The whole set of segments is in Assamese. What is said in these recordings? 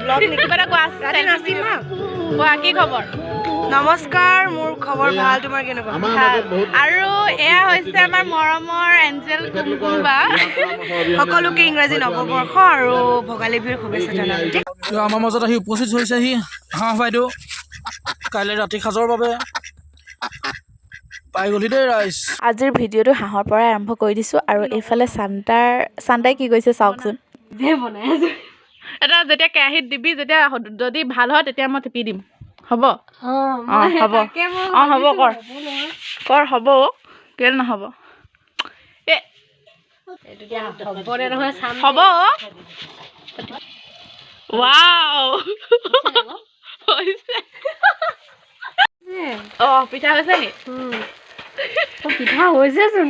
ব্লগ নেকি কিবা এটা কোৱা ৰাতি নাচিম না কোৱা কি খবৰ নমস্কাৰ মোৰ খবৰ ভাল তোমাৰ কেনেকুৱা আৰু এয়া হৈছে আমাৰ মৰমৰ এঞ্জেল কুমকুমবা সকলোকে ইংৰাজী নৱবৰ্ষ আৰু ভোগালী বিহুৰ শুভেচ্ছা জনালোঁ আমাৰ মাজত আহি উপস্থিত হৈছেহি হাঁহ বাইদেউ কাইলৈ ৰাতি সাজৰ বাবে পাই গ'লি দেই ৰাইজ আজিৰ ভিডিঅ'টো হাঁহৰ পৰাই আৰম্ভ কৰি দিছোঁ আৰু এইফালে চান্তাই কি কৈছে চাওকচোন এটা যেতিয়া কেৰাহীত দিবি যেতিয়া যদি ভাল হয় তেতিয়া মই টিপি দিম হ'ব হ'ব হ'ব কৰ হ'ব কেলে নহ'ব হ'ব ৱাও পিঠা হৈছে নি পিঠা হৈছেচোন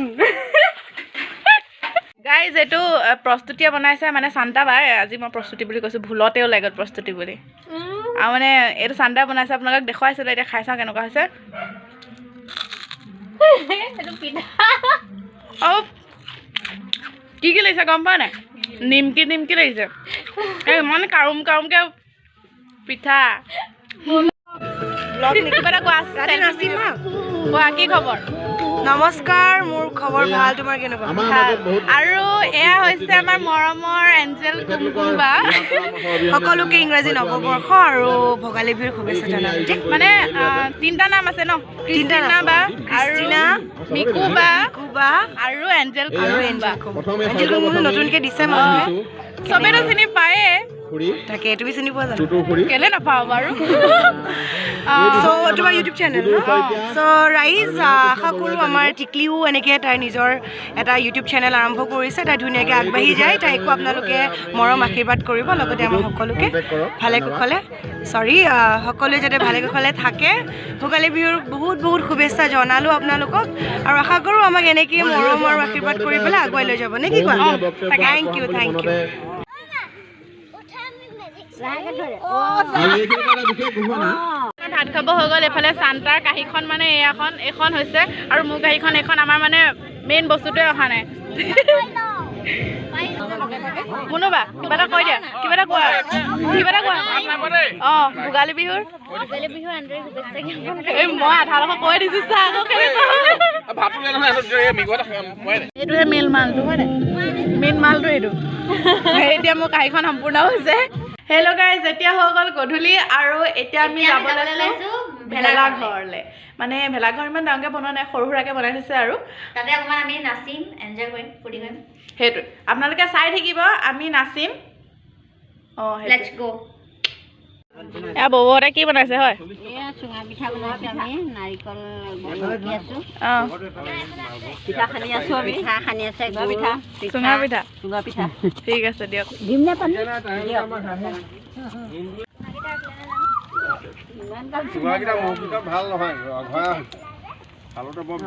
গাইজ এইটো প্ৰস্তুতিয়ে বনাইছে মানে চান্তা বাই আজি মই প্ৰস্তুতি বুলি কৈছোঁ ভুলতে ওলাই গ'ল প্ৰস্তুতি বুলি আৰু মানে এইটো চান্তাই বনাইছে আপোনালোকক দেখুৱাইছিলোঁ এতিয়া খাই চাওঁ কেনেকুৱা হৈছে কি লাগিছে গম পোৱা নাই নিমকি লাগিছে মানে কাৰুমকৈ পিঠা ব্লগ নেকি কিবা এটা কোৱা ৰাতি নাচিম না কোৱা কি খবৰ নমস্কাৰ মোৰ খবৰ ভাল তোমাৰ কেনেকুৱা আৰু এয়া হৈছে আমাৰ মৰমৰ এঞ্জেল কুমকুমবা সকলোকে ইংৰাজী নৱবৰ্ষ আৰু ভোগালী বিহুৰ শুভেচ্ছা জনালোঁ মানে তিনিটা নাম আছে ন কৃষ্টিনা বা আৰু মিকু বা আৰু এঞ্জেল কুমকুমবা নতুনকৈ দিছে মানুহে চবেইতো চিনি পায়ে তাকে তুমি চিনি পোৱা জানো কেলে নাপাওঁ বাৰু চ' তোমাৰ ইউটিউব চেনেল চ' ৰাইজ আশা কৰোঁ আমাৰ টিকলিও এনেকৈ তাইৰ নিজৰ এটা ইউটিউব চেনেল আৰম্ভ কৰিছে তাই ধুনীয়াকৈ আগবাঢ়ি যায় তাইকো আপোনালোকে মৰম আশীৰ্বাদ কৰিব লগতে আমাৰ সকলোকে ভালে কুশলে সকলোৱে যাতে ভালে কুশলে থাকে ভোগালী বিহুৰ বহুত শুভেচ্ছা জনালোঁ আপোনালোকক আৰু আশা কৰোঁ আমাক এনেকৈ মৰম আৰু আশীৰ্বাদ কৰি পেলাই আগুৱাই লৈ যাব নে কি কোৱা থেংক ইউ ভাত খাব হৈ গ'ল এইফালে চান্তাৰ কাঁহীখন মানে এইখন হৈছে আৰু মোৰ কাঁহীখন এইখন আমাৰ মানে মেইন বস্তুটোৱে অহা নাই কোনোবা কিবা এটা কৈ দিয়া কিবা এটা কোৱা ভোগালী বিহুৰ এই মই আধা লগত কৈ দিছোঁ এইটোহে মেইন মালটো হয় নাই মেইন মালটো এইটো এতিয়া মোৰ কাঁহীখন সম্পূৰ্ণ হৈছে হেল্ল' গাইজ এতিয়া হৈ গ'ল গধূলি আৰু এতিয়া আমি যাবলৈ লৈছোঁ ভেলাঘৰলৈ মানে ভেলাঘৰ ইমান ডাঙৰকৈ বনোৱা নাই সৰু সুৰাকৈ বনাই থৈছে আৰু তাতে অকণমান আমি নাচিম এনজয় কৰিম ফূৰ্তি কৰিম সেইটোৱে আপোনালোকে চাই থাকিব আমি নাচিম লেটছ গ' এয়া বৌহঁতে কি বনাইছে হয় চুঙা পিঠা বনাইছোঁ আমি নাৰিকল আছোঁ পিঠা সানি আছোঁ আমি পিঠা সানি আছে চুঙা পিঠা ঠিক আছে দিয়ক দিম নে পানী ভাল নহয় হালতে বৰ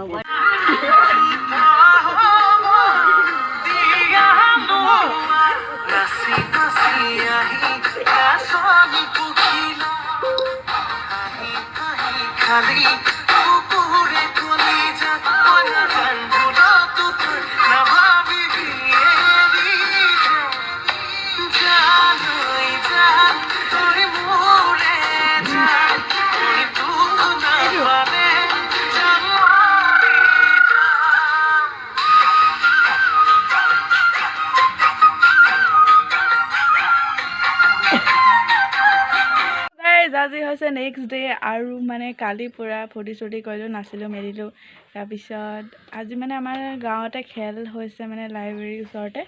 আজি হৈছে নেক্সট ডে আৰু মানে কালি পূৰা ফূৰ্তি কৰিলোঁ নাচিলোঁ মেলিলোঁ তাৰপিছত আজি মানে আমাৰ গাঁৱতে খেল হৈছে মানে লাইব্ৰেৰীৰ ওচৰতে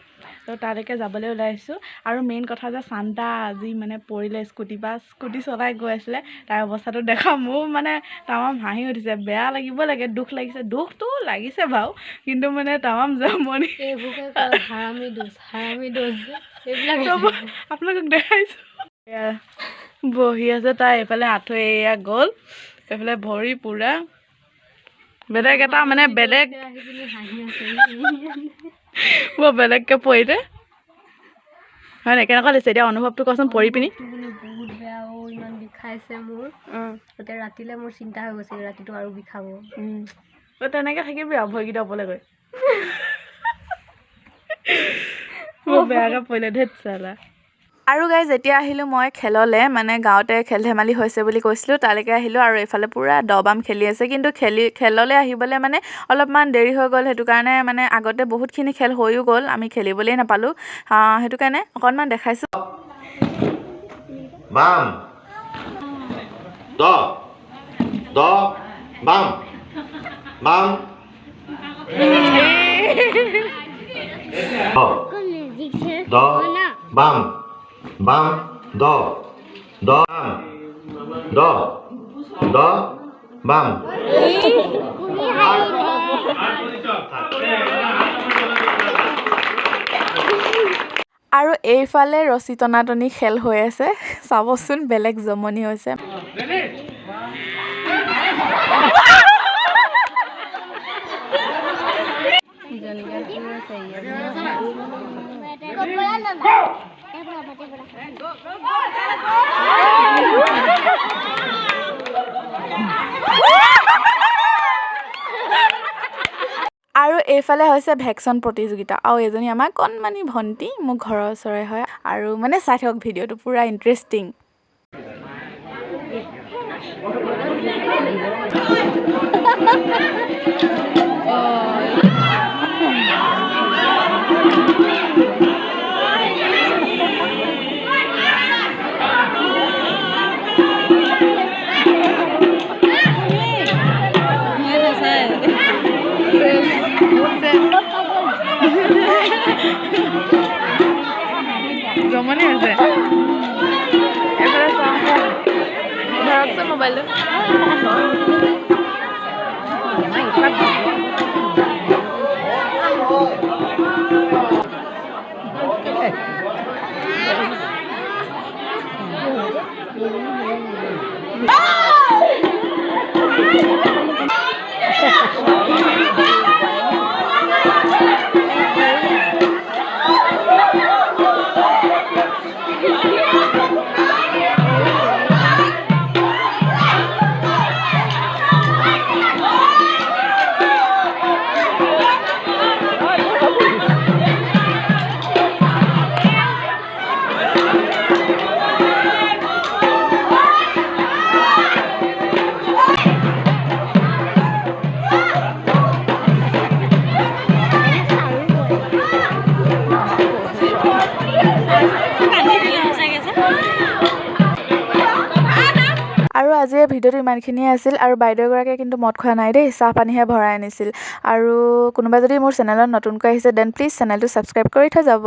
তো তালৈকে যাবলৈ ওলাইছোঁ আৰু মেইন কথা যে চান্তা আজি মানে পৰিলে স্কুটি চলাই গৈ আছিলে তাৰ অৱস্থাটো দেখা মোৰ মানে তামাম হাঁহি উঠিছে বেয়া লাগিব লাগে দুখ লাগিছে দুখটো লাগিছে বাৰু কিন্তু মানে তামাম জমনি আপোনালোকক দেখাইছোঁ বহি আছে তাই এইফালে আঁঠুৱে এয়া গ'ল এইফালে ভৰি পূৰা বেলেগ এটা মানে বেলেগ বৰ বেলেগকৈ পৰিলে হয় নাই কেনেকুৱা লাগিছে এতিয়া অনুভৱটো কচোন পৰি পিনি বহুত বেয়া ইমান বিষাইছে মোৰ এতিয়া ৰাতিলৈ মোৰ চিন্তা হৈ গৈছে ৰাতিটো আৰু বিষাব তেনেকৈ থাকিবি আৰু ভৰিকেইটা ওপৰলৈ গৈ বৰ বেয়াকৈ পৰিলে ধেত চালা আৰু গাইজ যেতিয়া আহিলোঁ মই খেললৈ মানে গাঁৱতে খেল ধেমালি হৈছে বুলি কৈছিলোঁ তালৈকে আহিলোঁ আৰু এইফালে পূৰা দবাম খেলি আছে কিন্তু খেললৈ আহিবলৈ মানে অলপমান দেৰি হৈ গ'ল সেইটো কাৰণে মানে আগতে বহুতখিনি খেল হৈও গ'ল আমি খেলিবলৈই নাপালোঁ সেইটো কাৰণে অকণমান দেখাইছোঁ বাম দ দ বাম বাম দ বাম বাম দ দ দ দ বাম আৰু এইফালে ৰছী টনাটনি খেল হৈ আছে চাবচোন বেলেগ জমনি হৈছে আৰু এইফালে হৈছে ভেকচন প্ৰতিযোগিতা আৰু এজনী আমাৰ কণমানি ভণ্টি মোৰ ঘৰৰ ওচৰৰে হয় আৰু মানে চাই থাকক ভিডিঅ'টো পুৰা ইণ্টাৰেষ্টিং জমনি হৈছে এইফালে ধৰকচোন মোবাইলটো আৰু আজিৰ ভিডিঅ'টো ইমানখিনিয়ে আছিল আৰু বাইদেউগৰাকীয়ে কিন্তু মদ খোৱা নাই দেই চাহ পানীহে ভৰাই আনিছিল আৰু কোনোবা যদি মোৰ চেনেলত নতুনকৈ আহিছে দেন প্লিজ চেনেলটো ছাবস্ক্ৰাইব কৰি থৈ যাব